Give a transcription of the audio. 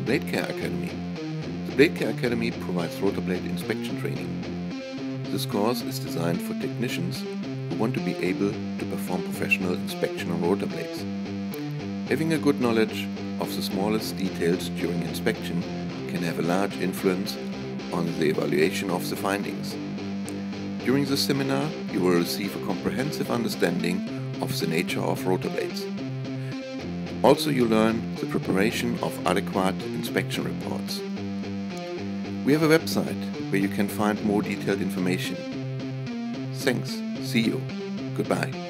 Blade Care Academy. The Blade Care Academy provides rotor blade inspection training. This course is designed for technicians who want to be able to perform professional inspection on rotor blades. Having a good knowledge of the smallest details during inspection can have a large influence on the evaluation of the findings. During this seminar, you will receive a comprehensive understanding of the nature of rotor blades. Also, you learn the preparation of adequate inspection reports. We have a website where you can find more detailed information. Thanks. See you. Goodbye.